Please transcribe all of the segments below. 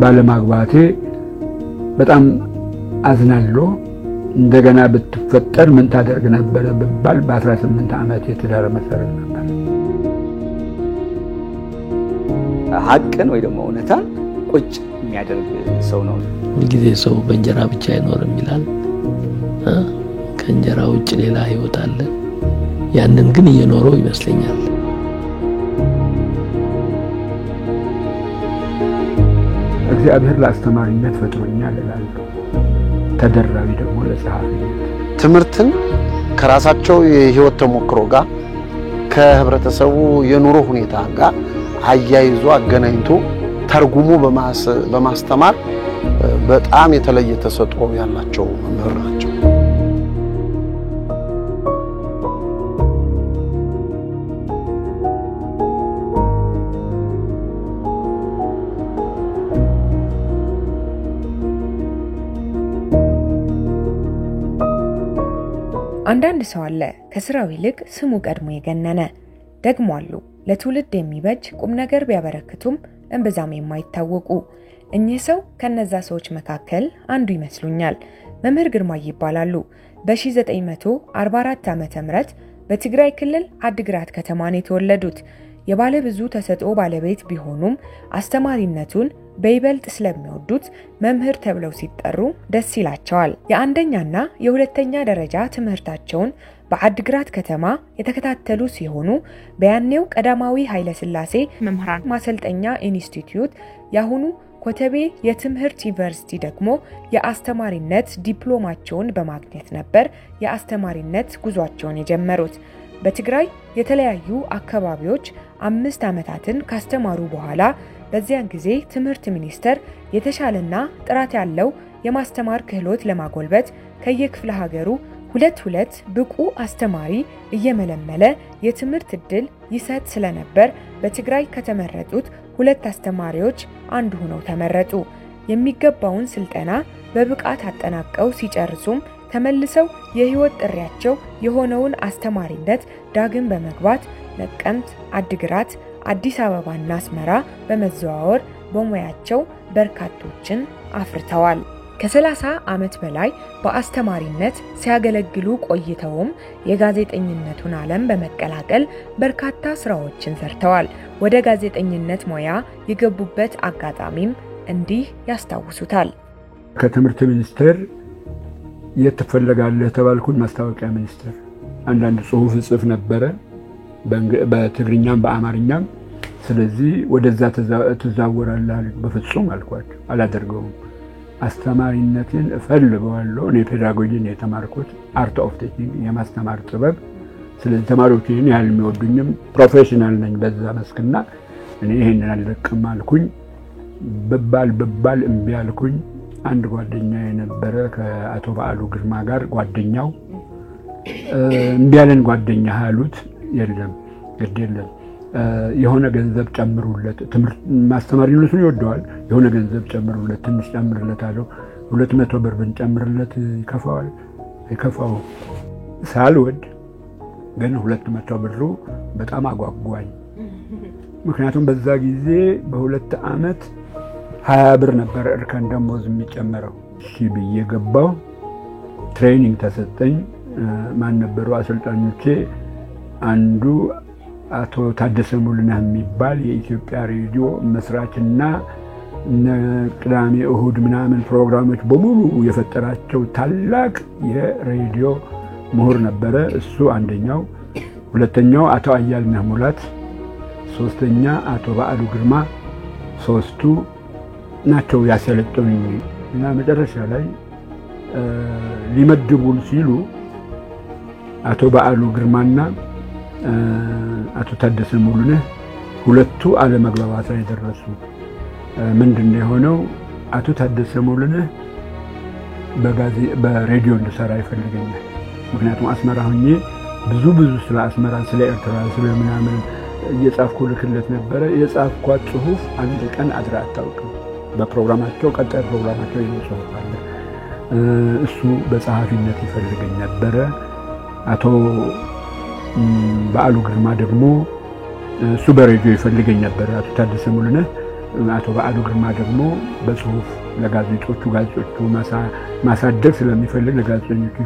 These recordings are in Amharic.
ባለማግባቴ በጣም አዝናለሁ እንደገና ብትፈጠር ምን ታደርግ ነበር በባል በ18 ዓመት የትዳር መሰረት ነበር ሐቅን ወይ ደግሞ እውነታን ቁጭ የሚያደርግ ሰው ነው ሁልጊዜ ሰው በእንጀራ ብቻ አይኖርም ይላል ከእንጀራ ውጭ ሌላ ህይወት አለ ያንን ግን እየኖረው ይመስለኛል እግዚአብሔር ለአስተማሪነት ፈጥሮኛል እላለሁ ተደራቢ ደግሞ ለጸሐፊነት ትምህርትን ከራሳቸው የህይወት ተሞክሮ ጋር ከህብረተሰቡ የኑሮ ሁኔታ ጋር አያይዞ አገናኝቶ ተርጉሞ በማስተማር በጣም የተለየ ተሰጥኦ ያላቸው መምህር ናቸው አንዳንድ ሰው አለ ከስራው ይልቅ ስሙ ቀድሞ የገነነ ደግሞ አሉ ለትውልድ የሚበጅ ቁም ነገር ቢያበረክቱም እንብዛም የማይታወቁ እኚህ ሰው ከነዛ ሰዎች መካከል አንዱ ይመስሉኛል መምህር ግርማ ይባላሉ በ1944 ዓመተ ምህረት በትግራይ ክልል አድግራት ከተማ ነው የተወለዱት የባለ ብዙ ተሰጥኦ ባለቤት ቢሆኑም አስተማሪነቱን በይበልጥ ስለሚወዱት መምህር ተብለው ሲጠሩ ደስ ይላቸዋል የአንደኛና የሁለተኛ ደረጃ ትምህርታቸውን በአድግራት ከተማ የተከታተሉ ሲሆኑ በያኔው ቀዳማዊ ኃይለ ሥላሴ መምህራን ማሰልጠኛ ኢንስቲትዩት ያሁኑ ኮተቤ የትምህርት ዩኒቨርሲቲ ደግሞ የአስተማሪነት ዲፕሎማቸውን በማግኘት ነበር የአስተማሪነት ጉዟቸውን የጀመሩት በትግራይ የተለያዩ አካባቢዎች 5 ዓመታትን ካስተማሩ በኋላ በዚያን ጊዜ ትምህርት ሚኒስቴር የተሻለና ጥራት ያለው የማስተማር ክህሎት ለማጎልበት ከየክፍለ ሀገሩ ሁለት ብቁ አስተማሪ እየመለመለ የትምህርት ዕድል ይሰጥ ስለነበር በትግራይ ከተመረጡት 2 አስተማሪዎች አንዱ ሆነው ተመረጡ የሚገባውን ስልጠና በብቃት አጠናቀው ሲጨርሱም ተመልሰው የህይወት ጥሪያቸው የሆነውን አስተማሪነት ዳግም በመግባት ነቀምት አድግራት አዲስ አበባና አስመራ በመዘዋወር በሙያቸው በርካቶችን አፍርተዋል ከ30 ዓመት በላይ በአስተማሪነት ሲያገለግሉ ቆይተውም የጋዜጠኝነቱን ዓለም በመቀላቀል በርካታ ስራዎችን ሰርተዋል ወደ ጋዜጠኝነት ሙያ የገቡበት አጋጣሚም እንዲህ ያስታውሱታል ከትምህርት ሚኒስቴር የተፈለጋለህ ተባልኩኝ ማስታወቂያ ሚኒስቴር አንዳንድ ጽሁፍ ጽፍ ነበር በትግርኛም በአማርኛም ስለዚህ ወደዛ ተዛወራለህ በፍጹም አልኳቸው አላደርገውም አስተማሪነትን እፈልገዋለሁ እኔ ፔዳጎጂን የተማርኩት አርት ኦፍ ቲቺንግ የማስተማር ጥበብ ስለዚህ ተማሪዎችን ያህል የሚወዱኝም ፕሮፌሽናል ነኝ በዛ መስክና እኔ ይሄንን አልለቅም አልኩኝ በባል እምቢ አልኩኝ አንድ ጓደኛ የነበረ ከአቶ በዓሉ ግርማ ጋር ጓደኛው እምቢ ያለን ጓደኛ አሉት የለም ግዴለም የሆነ ገንዘብ ጨምሩለት ትምህርት ማስተማሪነቱን ይወደዋል የሆነ ገንዘብ ጨምሩለት ትንሽ ጨምሩለት አለው 200 ብር ብንጨምርለት ይከፋው ሳልወድ ግን 200 ብሩ በጣም አጓጓኝ ምክንያቱም በዛ ጊዜ በሁለት ዓመት 20 ብር ነበር እርከን ደሞዝ የሚጨመረው እሺ ብዬ ገባው ትሬኒንግ ተሰጠኝ ማን ነበሩ አሰልጣኞቼ አንዱ አቶ ታደሰ ሙሉነህ የሚባል የኢትዮጵያ ሬዲዮ መስራችና ቅዳሜ እሁድ ምናምን ፕሮግራሞች በሙሉ የፈጠራቸው ታላቅ የሬዲዮ ምሁር ነበረ እሱ አንደኛው ሁለተኛው አቶ አያልነህ ሙላት ሶስተኛ አቶ በዓሉ ግርማ ሶስቱ ናቸው ያሰለጠኑኝ እና መጨረሻ ላይ ሊመድቡን ሲሉ አቶ በዓሉ ግርማና አቶ ታደሰ ሙሉነህ ሁለቱ አለመግባባት ላይ ደረሱ ምንድነው የሆነው አቶ ታደሰ ሙሉነህ በሬዲዮ እንድሰራ ይፈልገኛል ምክንያቱም አስመራ ሆኜ ብዙ ስለ አስመራ ስለ ኤርትራ ስለ ምናምን እየጻፍኩ ልክለት ነበር የጻፍኳት ጽሁፍ አንድ ቀን አድራ አታውቅም በፕሮግራማቸው ቀጣይ ፕሮግራማቸው ይጽፋል እሱ በጸሐፊነት ይፈልገኝ ነበር አቶ በዓሉ ግርማ ደግሞ እሱ በሬዲዮ ይፈልገኝ ነበር አቶ ታደሰ ሙሉነህ አቶ በዓሉ ግርማ ደግሞ በጽሁፍ ለጋዜጦቹ ማሳደግ ስለሚፈልግ ለጋዜጠኞቹ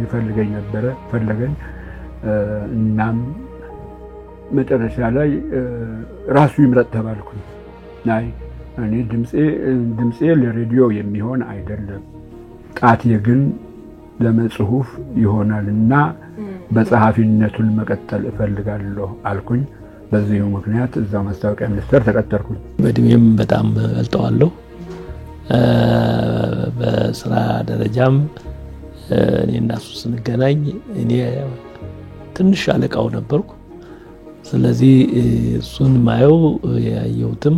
ይፈልገኝ ነበረ ፈለገኝ። እናም መጨረሻ ላይ ራሱ ይምረጥ ተባልኩኝ። ናይ እኔ ድምጼ ለሬዲዮ የሚሆን አይደለም፣ ጣቴ ግን ለመጽሁፍ ይሆናልና በጸሐፊነቱን መቀጠል እፈልጋለሁ አልኩኝ። በዚሁ ምክንያት እዛው ማስታወቂያ ሚኒስቴር ተቀጠርኩኝ። በእድሜም በጣም በልጠዋለሁ። በስራ ደረጃም እኔና እሱ ስንገናኝ እኔ ትንሽ አለቃው ነበርኩ። ስለዚህ እሱን ማየው ያየሁትም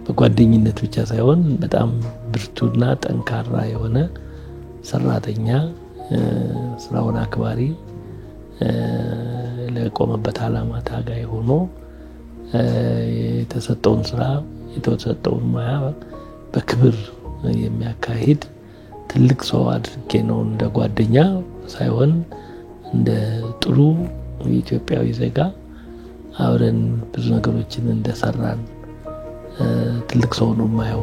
በጓደኝነት ብቻ ሳይሆን በጣም ብርቱና ጠንካራ የሆነ ሰራተኛ፣ ስራውን አክባሪ፣ ለቆመበት ዓላማ ታጋይ ሆኖ የተሰጠውን ስራ የተሰጠውን ሙያ በክብር የሚያካሂድ ትልቅ ሰው አድርጌ ነው እንደ ጓደኛ ሳይሆን እንደ ጥሩ ኢትዮጵያዊ ዜጋ አብረን ብዙ ነገሮችን እንደሰራን ትልቅ ሰው ነው ማየው።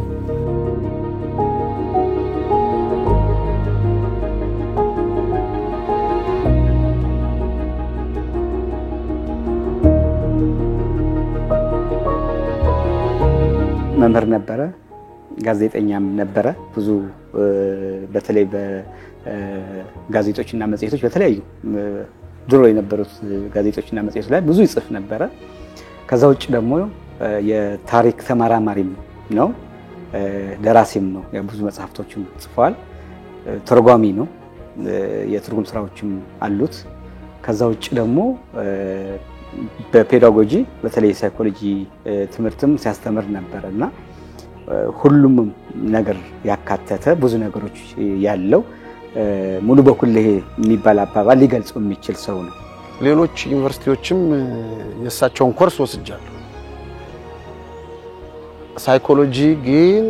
መምህር ነበረ፣ ጋዜጠኛም ነበረ። ብዙ በተለይ በጋዜጦችና መጽሔቶች በተለያዩ ድሮ የነበሩት ጋዜጦችና መጽሔቶች ላይ ብዙ ይጽፍ ነበረ። ከዛ ውጭ ደግሞ የታሪክ ተመራማሪም ነው፣ ደራሲም ነው። ብዙ መጽሐፍቶችን ጽፏል። ተርጓሚ ነው፣ የትርጉም ስራዎችም አሉት። ከዛ ውጭ ደግሞ በፔዳጎጂ በተለይ ሳይኮሎጂ ትምህርትም ሲያስተምር ነበርና ሁሉም ነገር ያካተተ ብዙ ነገሮች ያለው ሙሉ በኩል ይሄ የሚባል አባባል ሊገልጸው የሚችል ሰው ነው። ሌሎች ዩኒቨርሲቲዎችም የሳቸውን ኮርስ ወስጃለሁ። ሳይኮሎጂ ግን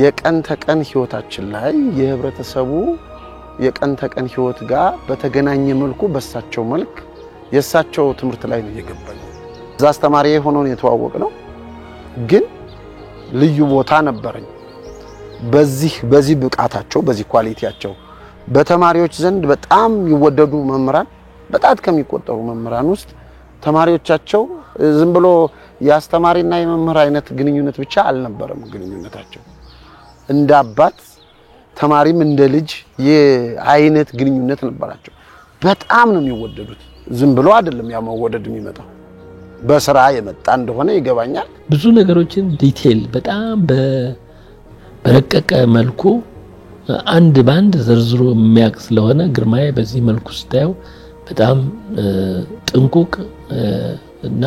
የቀን ተቀን ህይወታችን ላይ የህብረተሰቡ የቀን ተቀን ህይወት ጋር በተገናኘ መልኩ በሳቸው መልክ የሳቸው ትምህርት ላይ ነው የገባኝ። እዛ አስተማሪ ሆኖን የተዋወቅነው ግን ልዩ ቦታ ነበረኝ። በዚህ ብቃታቸው በዚህ ኳሊቲያቸው በተማሪዎች ዘንድ በጣም ይወደዱ መምህራን፣ በጣት ከሚቆጠሩ መምህራን ውስጥ ተማሪዎቻቸው ዝም ብሎ የአስተማሪና የመምህር አይነት ግንኙነት ብቻ አልነበረም ግንኙነታቸው። እንደ አባት ተማሪም እንደ ልጅ የአይነት ግንኙነት ነበራቸው። በጣም ነው የሚወደዱት። ዝም ብሎ አይደለም ያ መወደድ የሚመጣው፣ በስራ የመጣ እንደሆነ ይገባኛል። ብዙ ነገሮችን ዲቴል በጣም በረቀቀ መልኩ አንድ ባንድ ዘርዝሮ የሚያውቅ ስለሆነ ግርማዬ በዚህ መልኩ ስታየው በጣም ጥንቁቅ እና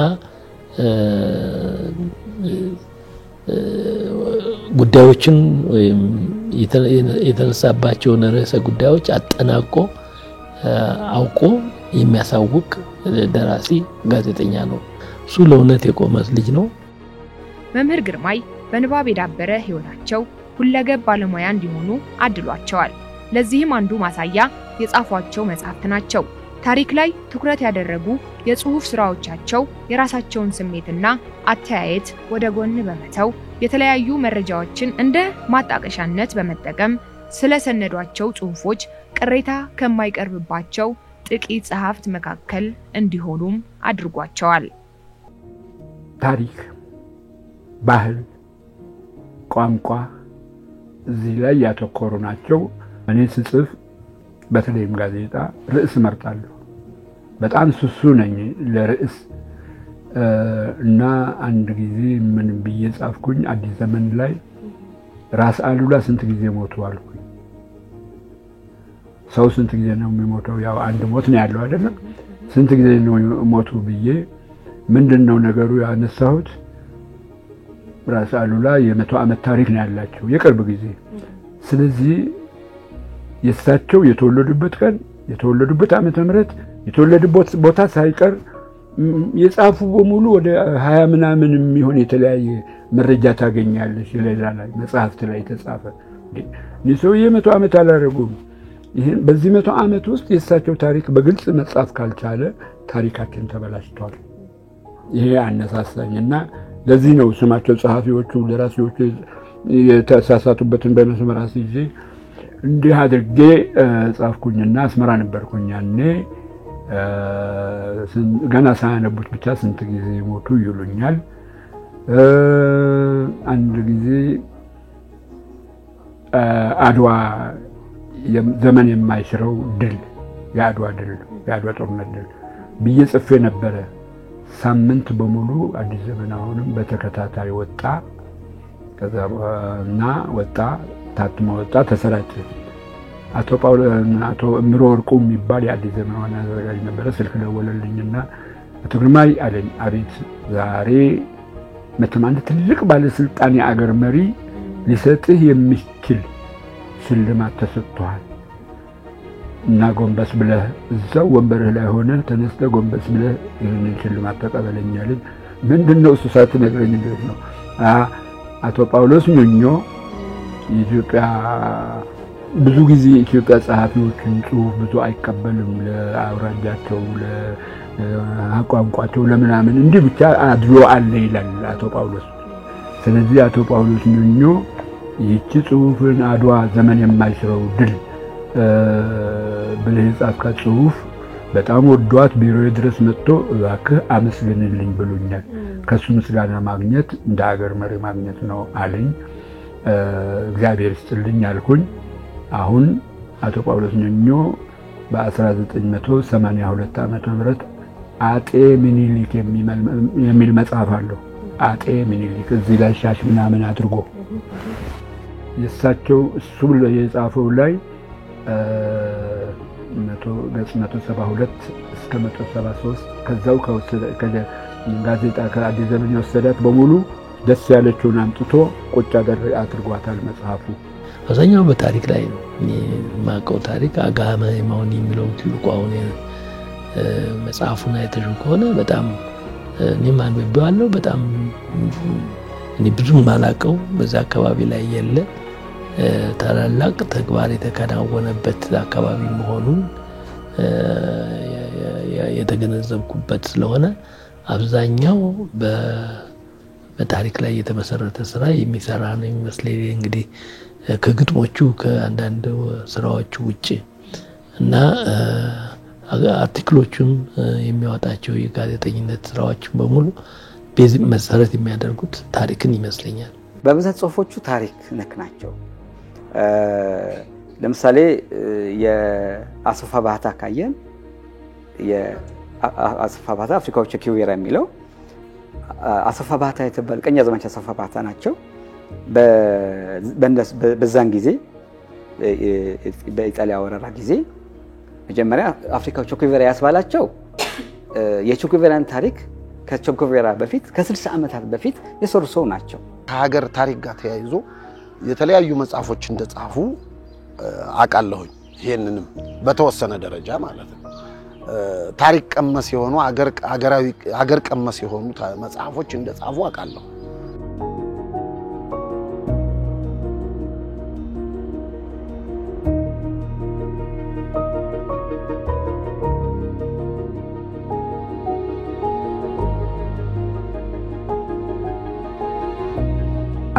ጉዳዮችን ወይም የተነሳባቸውን ርዕሰ ጉዳዮች አጠናቆ አውቆ የሚያሳውቅ ደራሲ ጋዜጠኛ ነው። እሱ ለእውነት የቆመ ልጅ ነው። መምህር ግርማይ በንባብ የዳበረ ህይወታቸው ሁለገብ ባለሙያ እንዲሆኑ አድሏቸዋል። ለዚህም አንዱ ማሳያ የጻፏቸው መጽሐፍት ናቸው። ታሪክ ላይ ትኩረት ያደረጉ የጽሑፍ ስራዎቻቸው የራሳቸውን ስሜትና አተያየት ወደ ጎን በመተው የተለያዩ መረጃዎችን እንደ ማጣቀሻነት በመጠቀም ስለሰነዷቸው ጽሑፎች ቅሬታ ከማይቀርብባቸው ጥቂት ጸሐፍት መካከል እንዲሆኑም አድርጓቸዋል። ታሪክ፣ ባህል፣ ቋንቋ እዚህ ላይ ያተኮሩ ናቸው። እኔ ስጽፍ በተለይም ጋዜጣ ርዕስ መርጣለሁ። በጣም ስሱ ነኝ ለርዕስ እና አንድ ጊዜ ምን ብዬ ጻፍኩኝ፣ አዲስ ዘመን ላይ ራስ አሉላ ስንት ጊዜ ሞቱ አልኩኝ። ሰው ስንት ጊዜ ነው የሚሞተው? ያው አንድ ሞት ነው ያለው አይደለም? ስንት ጊዜ ነው ሞቱ ብዬ ምንድነው ነገሩ ያነሳሁት? ራስ አሉላ የ100 ዓመት ታሪክ ነው ያላቸው የቅርብ ጊዜ። ስለዚህ የእሳቸው የተወለዱበት ቀን፣ የተወለዱበት ዓመተ ምህረት፣ የተወለዱበት ቦታ ሳይቀር የጻፉ በሙሉ ወደ 20 ምናምን የሚሆን የተለያየ መረጃ ታገኛለሽ። ሌላ ላይ መጽሐፍት ላይ ተጻፈ። ለሰውዬ 100 ዓመት አላረጉም። ይሄን በዚህ 100 ዓመት ውስጥ የእሳቸው ታሪክ በግልጽ መጻፍ ካልቻለ ታሪካችን ተበላሽቷል። ይሄ አነሳሳኝና ለዚህ ነው ስማቸው ጸሐፊዎቹ ደራሲዎቹ የተሳሳቱበትን በመስመር አስይዤ እንዲህ አድርጌ ጻፍኩኝና አስመራ ነበርኩኝ ያኔ። ገና ሳያነቡት ብቻ ስንት ጊዜ ሞቱ ይሉኛል። አንድ ጊዜ አድዋ ዘመን የማይሽረው ድል የአድዋ ጦርነት ድል ብዬ ጽፌ ነበረ። ሳምንት በሙሉ አዲስ ዘመን አሁንም በተከታታይ ወጣ። ከዛና ወጣ ታትሞ ወጣ ተሰራጨ። አቶ እምሮ ወርቁ የሚባል የአዲስ ዘመን ዋና አዘጋጅ ነበረ። ስልክ ደወለልኝና አቶ ግርማይ አለኝ። አቤት። ዛሬ መቼም አንድ ትልቅ ባለስልጣን የአገር መሪ ሊሰጥህ የሚችል ሽልማት ተሰጥቷል እና ጎንበስ ብለህ እዛው ወንበርህ ላይ ሆነህ ተነስተህ ጎንበስ ብለህ ይህንን ሽልማት ተቀበለኛለኝ። ምንድነው እሱ ሳትነግረኝ እንዴት ነው? አቶ ጳውሎስ ኞኞ የኢትዮጵያ ብዙ ጊዜ የኢትዮጵያ ጸሐፊዎችን ጽሑፍ ብዙ አይቀበልም። ለአውራጃቸው ለቋንቋቸው ለምናምን እንዲህ ብቻ አድሎ አለ ይላል አቶ ጳውሎስ። ስለዚህ አቶ ጳውሎስ ኞኞ ይህች ጽሑፍን አድዋ ዘመን የማይሽረው ድል ብለህ የጻፍካት ጽሑፍ በጣም ወዷት ቢሮዬ ድረስ መጥቶ እባክህ አመስግንልኝ ብሎኛል። ከሱ ምስጋና ማግኘት እንደ ሀገር መሪ ማግኘት ነው አለኝ። እግዚአብሔር ይስጥልኝ አልኩኝ። አሁን አቶ ጳውሎስ ኞኞ በ1982 ዓመተ ምህረት አጤ ሚኒሊክ የሚል መጽሐፍ አለው። አጤ ሚኒሊክ እዚህ ላይ ሻሽ ምናምን አድርጎ የሳቸው እሱ የጻፈው ላይ 172 እስከ 173 ከዛው ጋዜጣ ከአዲስ ዘመን የወሰዳት በሙሉ ደስ ያለችውን አምጥቶ ቁጭ አድርጓታል መጽሐፉ። አብዛኛው በታሪክ ላይ ነው። የማውቀው ታሪክ አጋመ የማውን የሚለው ትልቁ አሁን መጽሐፉን አይተሽው ከሆነ በጣም እኔም አንብቤዋለሁ። በጣም እኔ ብዙም ማላውቀው በዛ አካባቢ ላይ ያለ ታላላቅ ተግባር የተከናወነበት አካባቢ መሆኑን የተገነዘብኩበት ስለሆነ አብዛኛው በታሪክ ላይ የተመሰረተ ስራ የሚሰራ ነው የሚመስለኝ። እንግዲህ ከግጥሞቹ ከአንዳንድ ስራዎቹ ውጪ እና አርቲክሎቹም የሚያወጣቸው የጋዜጠኝነት ስራዎች በሙሉ መሰረት የሚያደርጉት ታሪክን ይመስለኛል። በብዛት ጽሁፎቹ ታሪክ ነክ ናቸው። ለምሳሌ የአሰፋ ባህታ ካየን የአሰፋ ባህታ አፍሪካዎች ኪዌራ የሚለው አሰፋ ባህታ የተባለ ቀኛዝማች አሰፋ ባህታ ናቸው። በዛን ጊዜ በኢጣሊያ ወረራ ጊዜ መጀመሪያ አፍሪካዎች ኪዌራ ያስባላቸው የኪዌራን ታሪክ ከቾኮቬራ በፊት ከ60 ዓመታት በፊት የሰሩ ሰው ናቸው። ከሀገር ታሪክ ጋር ተያይዞ የተለያዩ መጽሐፎች እንደጻፉ አቃለሁኝ። ይሄንንም በተወሰነ ደረጃ ማለት ነው ታሪክ ቀመስ የሆኑ ሀገር ቀመስ የሆኑ መጽሐፎች እንደጻፉ አቃለሁ።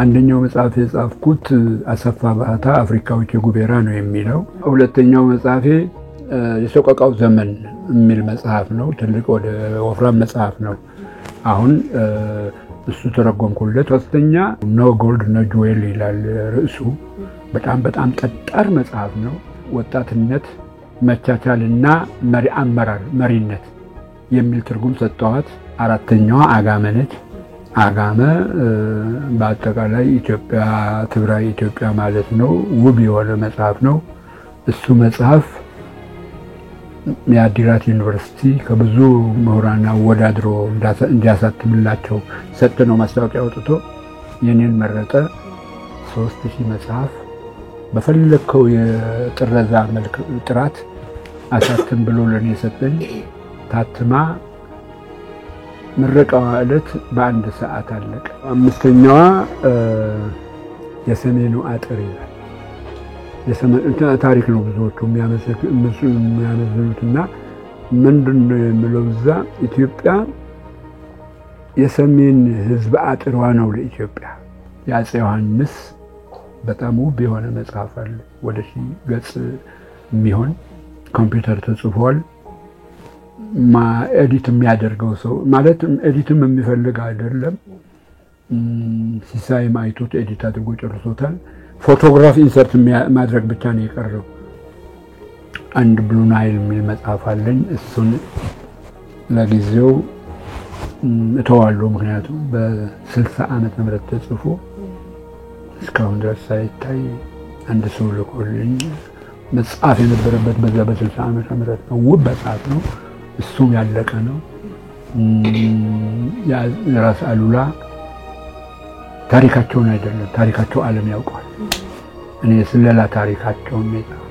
አንደኛው መጽሐፍ የጻፍኩት አሰፋ ባህታ አፍሪካዎች የጉቤራ ነው የሚለው። ሁለተኛው መጽሐፌ የሰቆቃው ዘመን የሚል መጽሐፍ ነው። ትልቅ ወደ ወፍራም መጽሐፍ ነው። አሁን እሱ ተረጎምኩለት። ሶስተኛ ኖ ጎልድ ኖ ጁዌል ይላል ርዕሱ። በጣም ጠጣር መጽሐፍ ነው። ወጣትነት መቻቻልና መሪነት የሚል ትርጉም ሰጠዋት። አራተኛዋ አጋመ ነች። አጋመ በአጠቃላይ ኢትዮጵያ ትግራይ ኢትዮጵያ ማለት ነው። ውብ የሆነ መጽሐፍ ነው። እሱ መጽሐፍ የአዲግራት ዩኒቨርሲቲ ከብዙ ምሁራን አወዳድሮ እንዲያሳትምላቸው ሰጥተው ማስታወቂያ አውጥቶ የኔን መረጠ። 3000 መጽሐፍ በፈለከው የጥረዛ መልክ ጥራት አሳትም ብሎ ለኔ ሰጠኝ። ታትማ ምረቃዋ ዕለት በአንድ ሰዓት አለቀ። አምስተኛዋ የሰሜኑ አጥር ይላል። ታሪክ ነው ብዙዎቹ የሚያመዝኑትና ምንድነው የሚለው እዛ ኢትዮጵያ የሰሜን ህዝብ አጥሯ ነው ለኢትዮጵያ። የአፄ ዮሐንስ በጣም ውብ የሆነ መጽሐፍ አለ። ወደ 1000 ገጽ የሚሆን ኮምፒውተር ተጽፏል። ኤዲት የሚያደርገው ሰው ማለት ኤዲትም የሚፈልግ አይደለም። ሲሳይም አይቶት ኤዲት አድርጎ ጨርሶታል። ፎቶግራፍ ኢንሰርት ማድረግ ብቻ ነው የቀረው። አንድ ብሉ ናይል የሚል መጽሐፍ አለኝ። እሱን ለጊዜው እተዋለሁ። ምክንያቱም በ60 ዓመተ ምህረት ተጽፎ እስካሁን ድረስ ሳይታይ አንድ ሰው ልኮልኝ መጽሐፍ የነበረበት በዛ በ60 ዓመተ ምህረት ነው። ውብ መጽሐፍ ነው። እሱም ያለቀ ነው። ራስ አሉላ ታሪካቸውን አይደለም፣ ታሪካቸው ዓለም ያውቀዋል። እኔ ስለላ ታሪካቸውን ነው።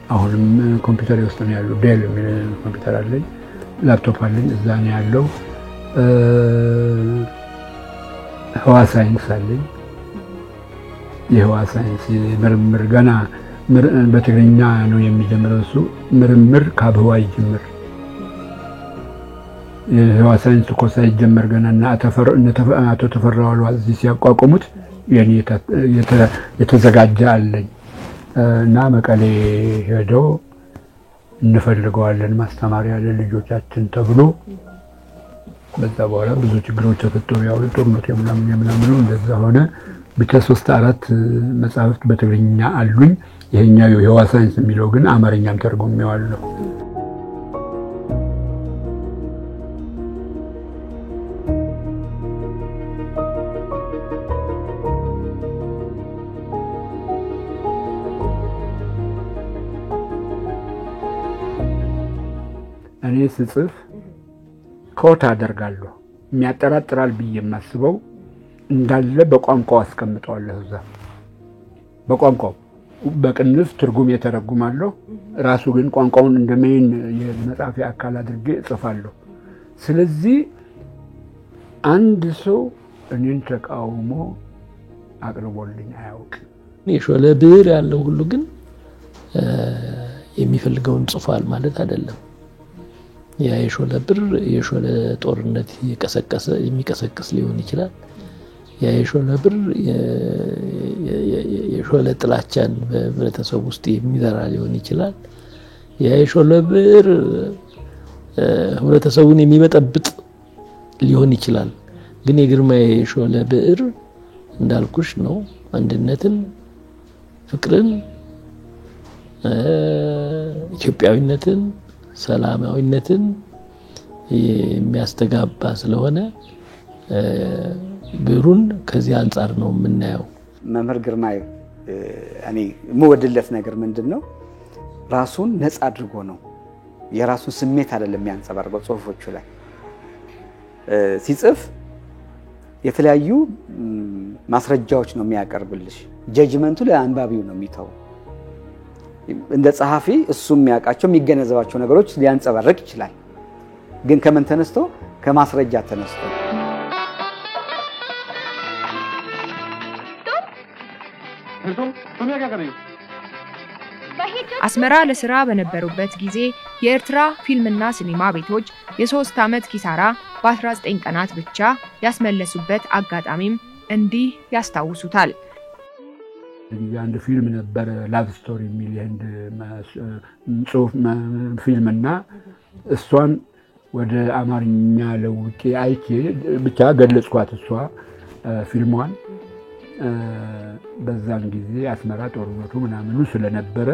አሁንም ኮምፒውተር ውስጥ ነው ያለው። ዴል የሚል ኮምፒውተር አለኝ፣ ላፕቶፕ አለኝ፣ እዛ ነው ያለው። ህዋ ሳይንስ አለኝ። የህዋ ሳይንስ ምርምር ገና በትግርኛ ነው የሚጀምረው። እሱ ምርምር ከህዋ ይጀምር። የህዋ ሳይንስ እኮ ሳይጀመር ገና አቶ ተፈራ ዋልዋ እዚህ ሲያቋቁሙት የኔ የተዘጋጀ አለኝ እና መቀሌ ሄደው እንፈልገዋለን ማስተማሪያ ለልጆቻችን ተብሎ በዛ በኋላ ብዙ ችግሮች ተፈጠሩ። ያው ጦርነት የምናምኑ እንደዛ ሆነ። ብቻ 3-4 መጽሐፍት በትግርኛ አሉኝ። ይሄኛው የህዋ ሳይንስ የሚለው ግን አማርኛም ተርጉሜዋለሁ። እኔ ስጽፍ ኮት አደርጋለሁ። የሚያጠራጥራል ብዬ የማስበው እንዳለ በቋንቋው አስቀምጠዋለሁ። እዛ በቋንቋው በቅንፍ ትርጉም የተረጉማለሁ። ራሱ ግን ቋንቋውን እንደምን የመጻፊያ አካል አድርጌ እጽፋለሁ። ስለዚህ አንድ ሰው እኔን ተቃውሞ አቅርቦልኝ አያውቅም። የሾለ ብዕር ያለው ሁሉ ግን የሚፈልገውን ጽፏል ማለት አይደለም። ያ የሾለ ብዕር የሾለ ጦርነት የሚቀሰቅስ ሊሆን ይችላል። ያ የሾለ ብዕር የሾለ ጥላቻን በህብረተሰቡ ውስጥ የሚዘራ ሊሆን ይችላል። ያ የሾለ ብዕር ህብረተሰቡን የሚበጠብጥ ሊሆን ይችላል። ግን የግርማ የሾለ ብዕር እንዳልኩሽ ነው፣ አንድነትን፣ ፍቅርን፣ ኢትዮጵያዊነትን፣ ሰላማዊነትን የሚያስተጋባ ስለሆነ ብዕሩን ከዚህ አንፃር ነው የምናየው። መምህር ግርማይ እኔ የምወድለት ነገር ምንድነው? ራሱን ነፃ አድርጎ ነው፣ የራሱን ስሜት አይደለም የሚያንጸባርቀው ጽሁፎቹ ላይ ሲጽፍ የተለያዩ ማስረጃዎች ነው የሚያቀርብልሽ። ጀጅመንቱ ለአንባቢው ነው የሚተው። እንደ ጸሐፊ እሱ የሚያውቃቸው የሚገነዘባቸው ነገሮች ሊያንጸባርቅ ይችላል። ግን ከምን ተነስቶ? ከማስረጃ ተነስቶ። አስመራ ለስራ በነበሩበት ጊዜ የኤርትራ ፊልምና ሲኒማ ቤቶች የ3 ዓመት ኪሳራ በ19 ቀናት ብቻ ያስመለሱበት አጋጣሚም እንዲህ ያስታውሱታል። አንድ ፊልም ነበር ላቭ ስቶሪ የሚል የህንድ ጽሁፍ ፊልምና እሷን ወደ አማርኛ ለውጬ አይቼ ብቻ ገለጽኳት። እሷ ፊልሟን በዛን ጊዜ አስመራ ጦርነቱ ምናምኑ ስለነበረ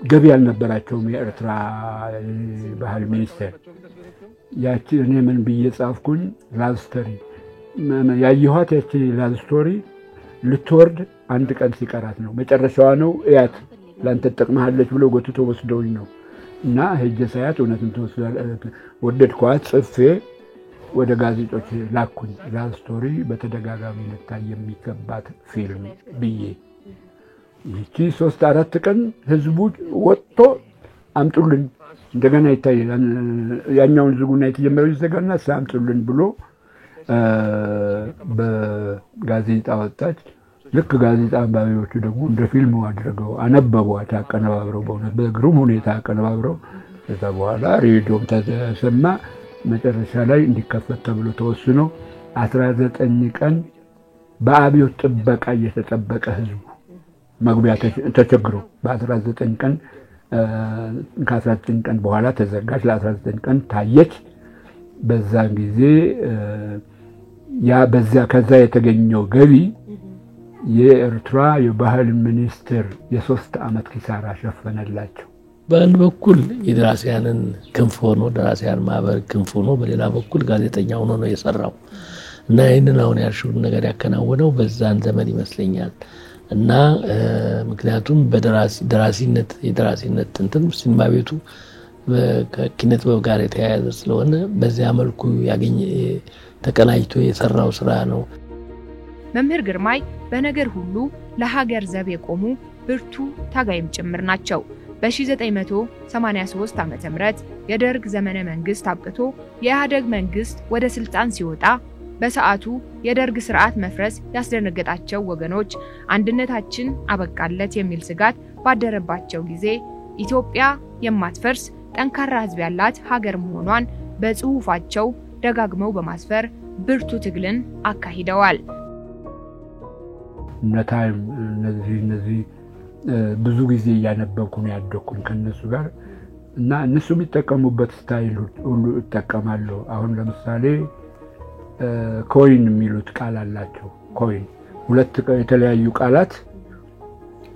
ገቢ ያልነበራቸውም የኤርትራ ባህል ሚኒስቴር ያቺ እኔ ምን ብዬ ጻፍኩኝ? ላቭ ስቶሪ ያየኋት ያቺ ላቭ ስቶሪ ልትወርድ አንድ ቀን ሲቀራት ነው፣ መጨረሻዋ ነው፣ እያት ላንተ ተጠቅመሃለች ብሎ ጎትቶ ወስደውኝ ነው። እና ሄጄ ሳያት እውነትም ወደድኳት። ጽፌ ወደ ጋዜጦች ላኩኝ። ላቭ ስቶሪ በተደጋጋሚ ልታይ የሚገባት ፊልም ብዬ ይቺ 3-4 ቀን ህዝቡ ወጥቶ አምጡልን እንደገና ይታይ ያኛውን ዝጉና የተጀመረው ይዘጋና ሳምጡልን ብሎ በጋዜጣ ወጣች። ልክ ጋዜጣ አንባቢዎቹ ደግሞ እንደ ፊልም አድርገው አነበቧት፣ አቀነባብረው በእውነት በግሩም ሁኔታ አቀነባብረው። ከዛ በኋላ ሬዲዮም ተሰማ። መጨረሻ ላይ እንዲከፈት ተብሎ ተወስኖ 19 ቀን በአብዮት ጥበቃ እየተጠበቀ ህዝቡ መግቢያ ተቸግሮ በ19 ቀን ከ19 ቀን በኋላ ተዘጋች። ለ19 ቀን ታየች። በዛ ጊዜ ከዛ የተገኘው ገቢ የኤርትራ የባህል ሚኒስቴር የ3 ዓመት ኪሳራ ሸፈነላቸው። በአንድ በኩል የደራሲያንን ክንፍ ሆኖ ደራሲያን ማህበር ክንፍ ሆኖ በሌላ በኩል ጋዜጠኛ ሆኖ ነው የሰራው እና ይህንን አሁን ያልሽውን ነገር ያከናወነው በዛን ዘመን ይመስለኛል። እና ምክንያቱም በደራሲነት የደራሲነት እንትን ሲኒማ ቤቱ ከኪነት ጥበብ ጋር የተያያዘ ስለሆነ በዚያ መልኩ ያገኘ ተቀናጅቶ የሰራው ስራ ነው። መምህር ግርማይ በነገር ሁሉ ለሀገር ዘብ የቆሙ ብርቱ ታጋይም ጭምር ናቸው። በ1983 ዓ.ም የደርግ ዘመነ መንግስት አብቅቶ የኢህአዴግ መንግስት ወደ ስልጣን ሲወጣ በሰዓቱ የደርግ ስርዓት መፍረስ ያስደነገጣቸው ወገኖች አንድነታችን አበቃለት የሚል ስጋት ባደረባቸው ጊዜ ኢትዮጵያ የማትፈርስ ጠንካራ ህዝብ ያላት ሀገር መሆኗን በጽሁፋቸው ደጋግመው በማስፈር ብርቱ ትግልን አካሂደዋል። ነታይም እነዚህ ብዙ ጊዜ ያነበብኩ ነው ያደኩኝ ከነሱ ጋር እና እነሱ የሚጠቀሙበት ስታይል ሁሉ እጠቀማለሁ። አሁን ለምሳሌ ኮይን የሚሉት ቃል አላቸው። ኮይን ሁለት የተለያዩ ቃላት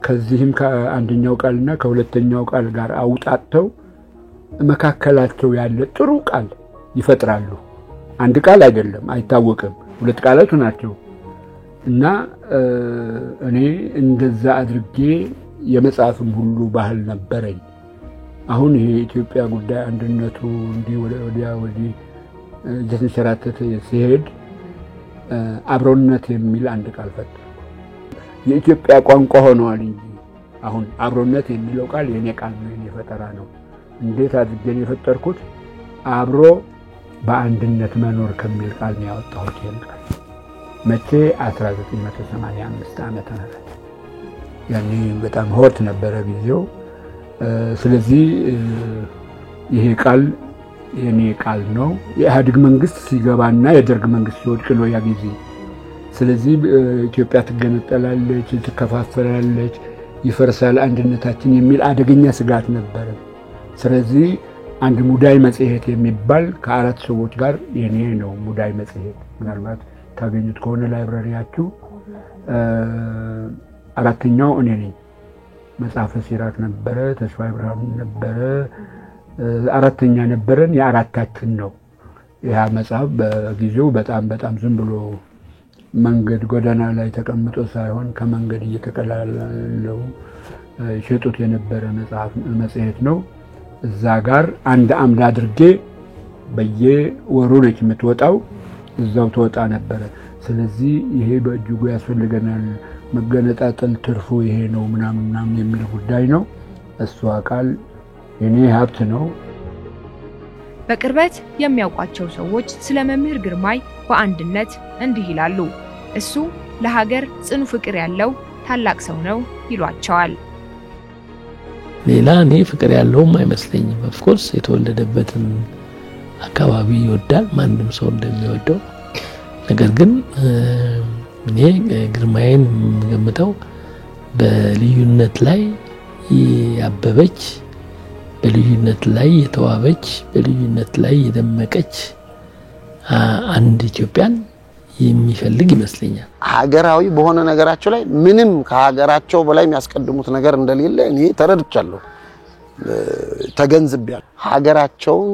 ከዚህም ከአንደኛው ቃልና ከሁለተኛው ቃል ጋር አውጣጥተው መካከላቸው ያለ ጥሩ ቃል ይፈጥራሉ። አንድ ቃል አይደለም፣ አይታወቅም፣ ሁለት ቃላቱ ናቸው። እና እኔ እንደዛ አድርጌ የመጽሐፍም ሁሉ ባህል ነበረኝ። አሁን ይሄ ኢትዮጵያ ጉዳይ አንድነቱ እንዲህ ወዲያ ወዲህ እየተንሸራተተ ሲሄድ አብሮነት የሚል አንድ ቃል ፈጠ። የኢትዮጵያ ቋንቋ ሆኗል እንጂ አሁን አብሮነት የሚለው ቃል የኔ ቃል ነው፣ የኔ ፈጠራ ነው። እንዴት አድርጌ የፈጠርኩት? አብሮ በአንድነት መኖር ከሚል ቃል ነው ያወጣሁት ይሄን ቃል። መቼ 1985 ዓመተ ምህረት ያኔ በጣም ሆት ነበረ ጊዜው። ስለዚህ ይሄ ቃል የኔ ቃል ነው። የኢህአዴግ መንግስት ሲገባና የደርግ መንግስት ሲወድቅ ነው ያ ጊዜ። ስለዚህ ኢትዮጵያ ትገነጠላለች፣ ትከፋፈላለች፣ ይፈርሳል አንድነታችን የሚል አደገኛ ስጋት ነበረ። ስለዚህ አንድ ሙዳይ መጽሔት የሚባል ከ4 ሰዎች ጋር የኔ ነው ሙዳይ መጽሔት፣ ምናልባት ታገኙት ከሆነ ላይብራሪያችሁ። 4ኛው እኔ ነኝ። መጽሐፈ ሲራክ ነበረ፣ ተስፋዬ ብርሃኑ ነበረ፣ 4ኛ ነበረን። የአራታችን ነው ያ መጽሐፍ። በጊዜው በጣም ዝም ብሎ መንገድ ጎዳና ላይ ተቀምጦ ሳይሆን ከመንገድ እየተቀላለው ሸጡት የነበረ መጽሔት ነው። እዛ ጋር አንድ አምድ አድርጌ በየወሩ ነች የምትወጣው፣ እዛው ተወጣ ነበረ። ስለዚህ ይሄ በእጅጉ ያስፈልገናል፣ መገነጣጠል ትርፉ ይሄ ነው ምናምን የሚል ጉዳይ ነው። እሱ ቃል የኔ ሀብት ነው። በቅርበት የሚያውቋቸው ሰዎች ስለ መምህር ግርማይ በአንድነት እንዲህ ይላሉ። እሱ ለሀገር ጽኑ ፍቅር ያለው ታላቅ ሰው ነው ይሏቸዋል። ሌላ እኔ ፍቅር ያለውም አይመስለኝም። ኦፍኮርስ የተወለደበትን አካባቢ ይወዳል፣ ማንም ሰው እንደሚወደው። ነገር ግን እኔ ግርማይን የምገምተው በልዩነት ላይ ያበበች፣ በልዩነት ላይ የተዋበች፣ በልዩነት ላይ የደመቀች አንድ ኢትዮጵያን የሚፈልግ ይመስለኛል። ሀገራዊ በሆነ ነገራቸው ላይ ምንም ከሀገራቸው በላይ የሚያስቀድሙት ነገር እንደሌለ እኔ ተረድቻለሁ፣ ተገንዝቤያለሁ። ሀገራቸውን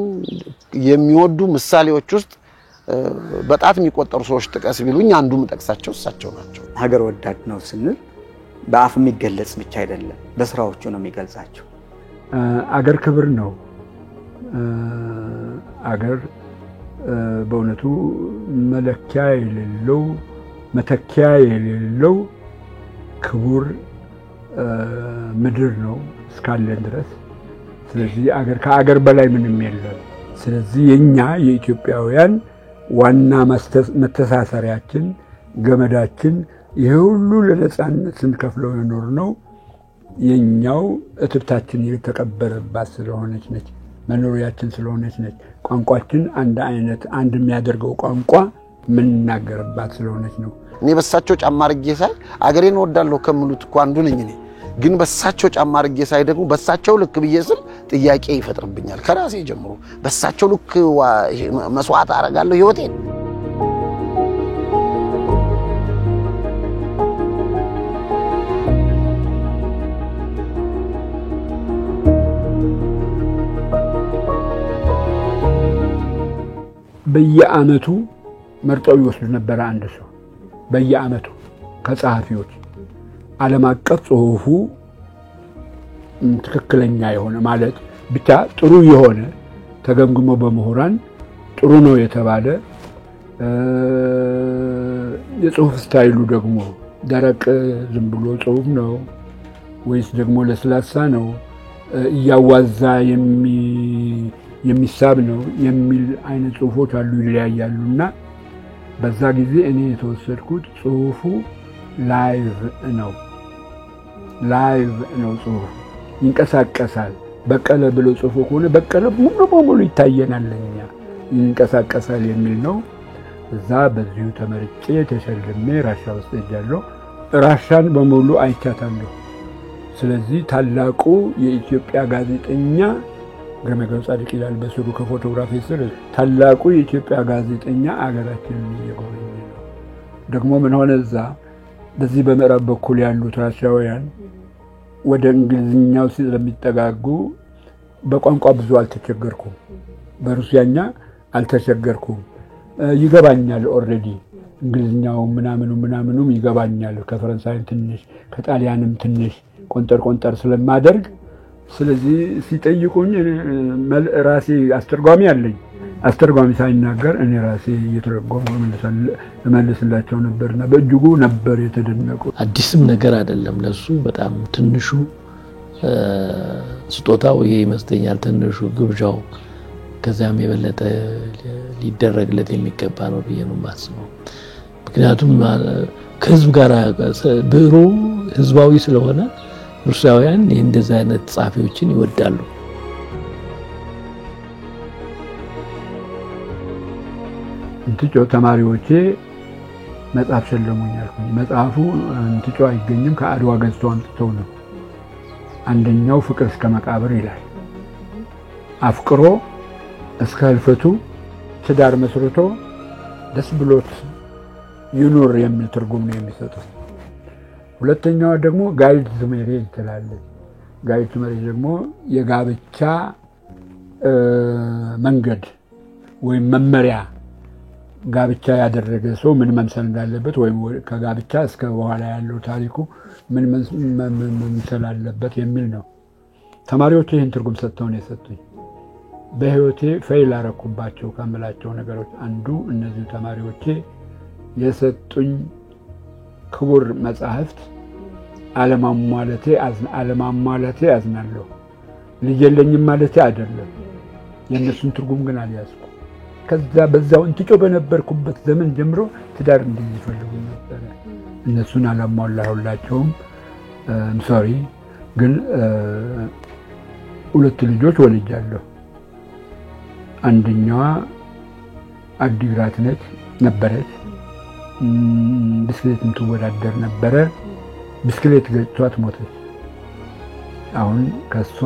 የሚወዱ ምሳሌዎች ውስጥ በጣት የሚቆጠሩ ሰዎች ጥቀስ ቢሉኝ አንዱ ምጠቅሳቸው እሳቸው ናቸው። ሀገር ወዳድ ነው ስንል በአፍ የሚገለጽ ብቻ አይደለም፣ በስራዎቹ ነው የሚገልጻቸው። አገር ክብር ነው። አገር በእውነቱ መለኪያ የሌለው መተኪያ የሌለው ክቡር ምድር ነው እስካለን ድረስ። ስለዚህ ከአገር በላይ ምንም የለም። ስለዚህ የኛ የኢትዮጵያውያን ዋና መተሳሰሪያችን ገመዳችን ይሄ ሁሉ ለነጻነት ስንከፍለው የኖር ነው የኛው እትብታችን የተቀበረባት ስለሆነች ነች። መኖሪያችን ስለሆነች ነች። ቋንቋችን አንድ አይነት አንድ የሚያደርገው ቋንቋ ምንናገርባት ስለሆነች ነው። እኔ በሳቸው ጫማ አድርጌ ሳይ አገሬን እወዳለሁ ከምሉት እኮ አንዱ ነኝ እኔ። ግን በሳቸው ጫማ አድርጌ ሳይ ደግሞ በሳቸው ልክ ብዬ ስል ጥያቄ ይፈጥርብኛል ከራሴ ጀምሮ። በሳቸው ልክ መስዋዕት አደርጋለሁ ህይወቴን። በየአመቱ መርጠው ይወስዱ ነበር አንድ ሰው በየአመቱ ከጸሐፊዎች ዓለም አቀፍ ጽሑፉ ትክክለኛ የሆነ ማለት ብቻ ጥሩ የሆነ ተገምግሞ በመሆራን ጥሩ ነው የተባለ የጽሑፍ ስታይሉ ደግሞ ደረቅ ዝም ብሎ ጽሑፍ ነው ወይስ ደግሞ ለስላሳ ነው እያዋዛ የሚሳብ ነው የሚል አይነት ጽሑፎች አሉ ይለያያሉና በዛ ጊዜ እኔ የተወሰድኩት ጽሑፉ ላይቭ ነው ጽሑፉ ይንቀሳቀሳል። በቀለ ብሎ ጽሑፉ ከሆነ በቀለ ሙሉ በሙሉ ይታየናልኛ ይንቀሳቀሳል የሚል ነው። እዛ በዚሁ ተመርጬ ተሸልሜ ራሻ ውስጥ ሄጃለሁ። ራሻን በሙሉ አይቻታለሁ። ስለዚህ ታላቁ የኢትዮጵያ ጋዜጠኛ ገመገብ ጻድቅ ይላል በስሩ ከፎቶግራፊ ስር ታላቁ የኢትዮጵያ ጋዜጠኛ አገራችንን እየጎበኘ ነው። ደግሞ ምን ሆነ እዛ በዚህ በምዕራብ በኩል ያሉት ራሻውያን ወደ እንግሊዝኛው ስለሚጠጋጉ በቋንቋ ብዙ አልተቸገርኩም። በሩሲያኛ አልተቸገርኩም። ይገባኛል ኦሬዲ እንግሊዝኛው ምናምኑም ይገባኛል። ከፈረንሳይም ትንሽ ከጣሊያንም ትንሽ ቆንጠር ስለማደርግ ስለዚህ ሲጠይቁኝ ራሴ አስተርጓሚ አለኝ። አስተርጓሚ ሳይናገር እኔ ራሴ እየተረጎምኩ እመልስላቸው ነበርና በእጅጉ ነበር የተደነቁ። አዲስም ነገር አይደለም ለሱ በጣም ትንሹ ስጦታው ይሄ ይመስለኛል። ትንሹ ግብዣው ከዛም የበለጠ ሊደረግለት የሚገባ ነው ብዬ ነው የማስበው። ምክንያቱም ከህዝብ ጋር ብዕሩ ህዝባዊ ስለሆነ ሩሲያውያን እንደዚህ አይነት ጻፊዎችን ይወዳሉ። እንትጮ ተማሪዎቼ መጽሐፍ ሸለሙኛል። መጽሐፉ እንትጮ አይገኝም ከአድዋ ገዝተው አምጥተው ነው። አንደኛው ፍቅር እስከ መቃብር ይላል። አፍቅሮ እስከ ህልፈቱ ትዳር መስርቶ ደስ ብሎት ይኑር የሚል ትርጉም ነው የሚሰጡት። ሁለተኛው ደግሞ ጋይድ ቱ ሜሬጅ ትላለች። ጋይድ ቱ ሜሬጅ ደግሞ የጋብቻ መንገድ ወይም መመሪያ ጋብቻ ያደረገ ሰው ምን መምሰል እንዳለበት ወይም ከጋብቻ እስከ በኋላ ያለው ታሪኩ ምን መምሰል አለበት የሚል ነው። ተማሪዎቼ ይህን ትርጉም ሰጥተው ነው የሰጡኝ። በህይወቴ ፌል አረኩባቸው ከምላቸው ነገሮች አንዱ እነዚህ ተማሪዎቼ የሰጡኝ ክቡር መጽሐፍት አለማሟለቴ አዝናለሁ። ልጅ የለኝም ማለቴ አይደለም። የእነሱን ትርጉም ግን አልያዝኩም። ከዛ በዛው እንትጮ በነበርኩበት ዘመን ጀምሮ ትዳር እንዲፈልጉ ነበር። እነሱን አላሟላሁላቸውም። ሶሪ ግን 2 ልጆች ወልጃለሁ። አንደኛዋ አዲግራት ነበረች። ብስክሌት ትወዳደር ነበረ። ብስክሌት ገጭቷት ሞተች። አሁን ከሷ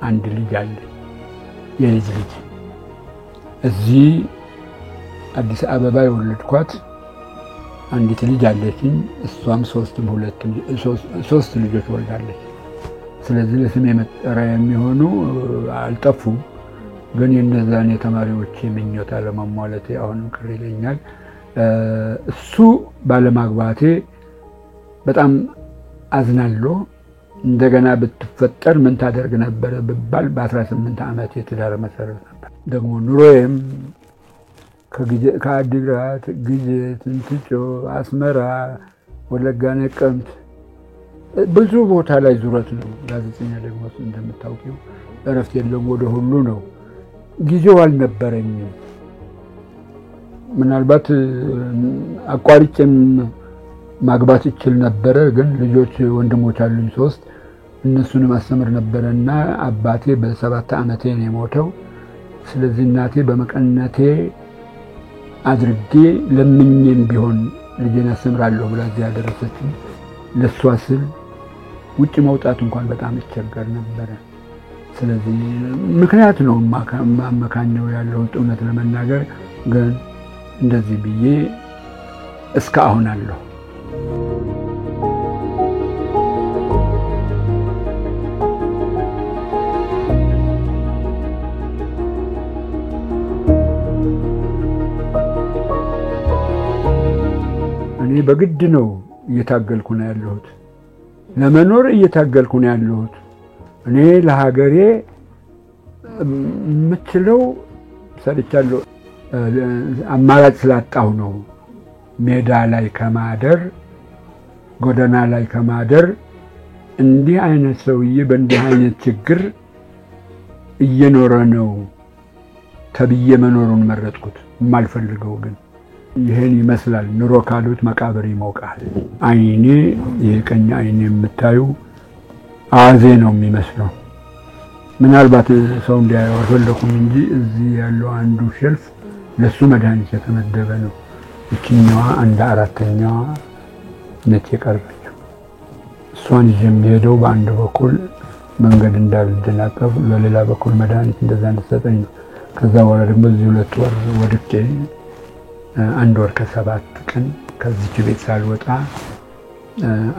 አንድ ልጅ አለ፣ የልጅ ልጅ። እዚህ አዲስ አበባ የወለድኳት አንዲት ልጅ አለችኝ። እሷም 3 ልጆች ወልዳለች። ስለዚህ ለስሜ መጠሪያ የሚሆኑ አልጠፉም። ግን የነዛን የተማሪዎች ምኞት አለማሟለቴ አሁንም ቅር ይለኛል። እሱ ባለማግባቴ በጣም አዝናለሁ። እንደገና ብትፈጠር ምን ታደርግ ነበር ብባል በ18 ዓመት የትዳር መሰረት ነበር። ደግሞ ኑሮዬም ከአዲግራት፣ ግዜት፣ እንትጮ፣ አስመራ፣ ወለጋ፣ ነቀምት ብዙ ቦታ ላይ ዙረት ነው። ጋዜጠኛ ደግሞ እንደምታውቂው እረፍት የለውም፣ ወደ ሁሉ ነው። ጊዜው አልነበረኝም። ምናልባት አቋርጬም ማግባት ይችል ነበረ። ግን ልጆች ወንድሞች አሉኝ 3 እነሱንም አስተምር ነበርና አባቴ በ7 ዓመቴ ነው የሞተው። ስለዚህ እናቴ በመቀነቴ አድርጌ ለምኜም ቢሆን ልጄን አስተምራለሁ ብላ እዚህ ያደረሰችኝ። ለሷ ስል ውጭ መውጣት እንኳን በጣም ይቸገር ነበር። ስለዚህ ምክንያት ነው ማመካኘው ያለው እውነት ለመናገር ግን እንደዚህ ብዬ እስከ አሁን አለሁ። እኔ በግድ ነው እየታገልኩ ነው ያለሁት። ለመኖር እየታገልኩ ነው ያለሁት። እኔ ለሀገሬ የምችለው ሰርቻለሁ። አማራጭ ስላጣሁ ነው ሜዳ ላይ ከማደር ጎዳና ላይ ከማደር እንዲህ አይነት ሰውዬ በእንዲህ አይነት ችግር እየኖረ ነው ተብዬ መኖሩን መረጥኩት። የማልፈልገው ግን ይሄን ይመስላል። ኑሮ ካሉት መቃብር ይሞቃል። አይኔ የቀኝ አይኔ የምታዩ አዜ ነው የሚመስለው። ምናልባት ሰው እንዲያየው አልፈለኩም እንጂ እዚህ ያለው አንዱ ሸልፍ ለሱ መድኃኒት የተመደበ ነው። እቺኛዋ 1/4ኛዋ ነጭ የቀረችው እሷን ይዤ የምሄደው በአንድ በኩል መንገድ እንዳልደናቀፍ በሌላ በኩል መድኃኒት እንደዛ እንድትሰጠኝ ነው። ከዛ በኋላ ደግሞ እዚህ 2 ወር ወድቄ 1 ወር ከ7 ቀን ከዚች ቤት ሳልወጣ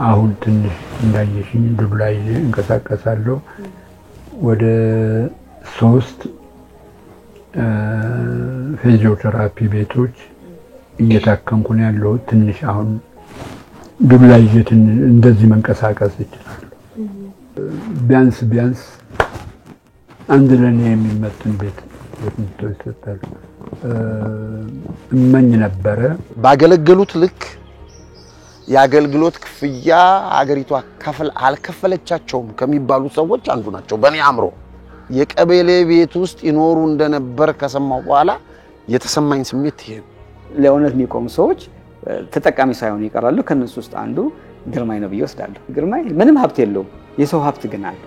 አሁን ትንሽ እንዳየሽኝ ዱላ ይዤ እንቀሳቀሳለሁ። ወደ 3 ፊዚዮቴራፒ ቤቶች እየታከምኩ ነው ያለሁት። ትንሽ አሁን ዱላ ይዤ እንደዚህ መንቀሳቀስ ይችላል። ቢያንስ አንድ ለኔ የሚመጥን ቤት ይሰጣል እመኝ ነበረ። ባገለገሉት ልክ የአገልግሎት ክፍያ ሀገሪቷ አልከፈለቻቸውም ከሚባሉ ሰዎች አንዱ ናቸው። በእኔ አምሮ የቀበሌ ቤት ውስጥ ይኖሩ እንደነበር ከሰማው በኋላ የተሰማኝ ስሜት ይሄ ነው። ለእውነት የሚቆሙ ሰዎች ተጠቃሚ ሳይሆኑ ይቀራሉ። ከነሱ ውስጥ አንዱ ግርማይ ነው ብዬ ወስዳለሁ። ግርማይ ምንም ሀብት የለውም፣ የሰው ሀብት ግን አለ።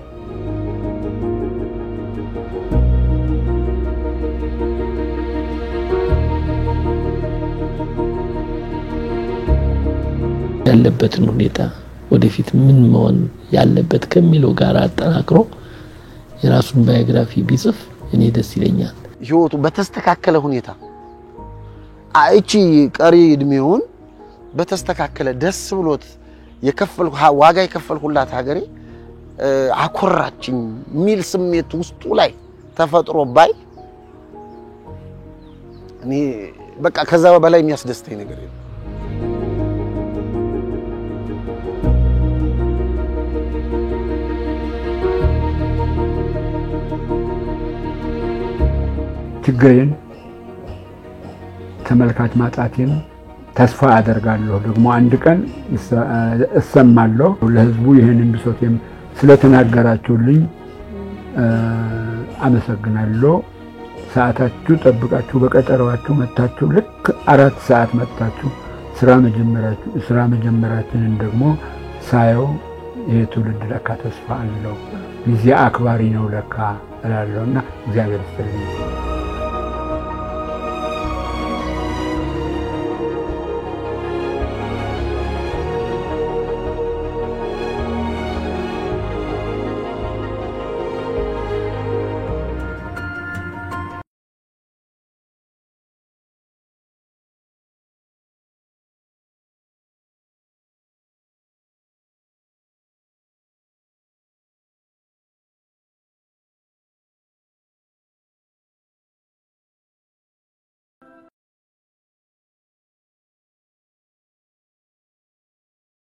ያለበትን ሁኔታ ወደፊት ምን መሆን ያለበት ከሚለው ጋር አጠናክሮ የራሱን ባዮግራፊ ቢጽፍ እኔ ደስ ይለኛል። ህይወቱ በተስተካከለ ሁኔታ አይቺ ቀሪ እድሜውን በተስተካከለ ደስ ብሎት ዋጋ የከፈልኩላት ሀገሬ አኮራችኝ ሚል ስሜት ውስጡ ላይ ተፈጥሮ ባይ እኔ በቃ ከዛ በላይ የሚያስደስተኝ ነገር የለም። ችግሬን ተመልካች ማጣቴን ተስፋ አደርጋለሁ። ደግሞ አንድ ቀን እሰማለሁ። ለህዝቡ ይሄንን ብሶቴም ስለተናገራችሁልኝ አመሰግናለሁ። ሰዓታችሁ ጠብቃችሁ በቀጠሯችሁ መጣችሁ ልክ 4 ሰዓት መጣችሁ ስራ መጀመራችንን ደግሞ ሳየው ይሄ ትውልድ ለካ ተስፋ አለው ጊዜ አክባሪ ነው ለካ እላለሁና እግዚአብሔር ይስጥልኝ።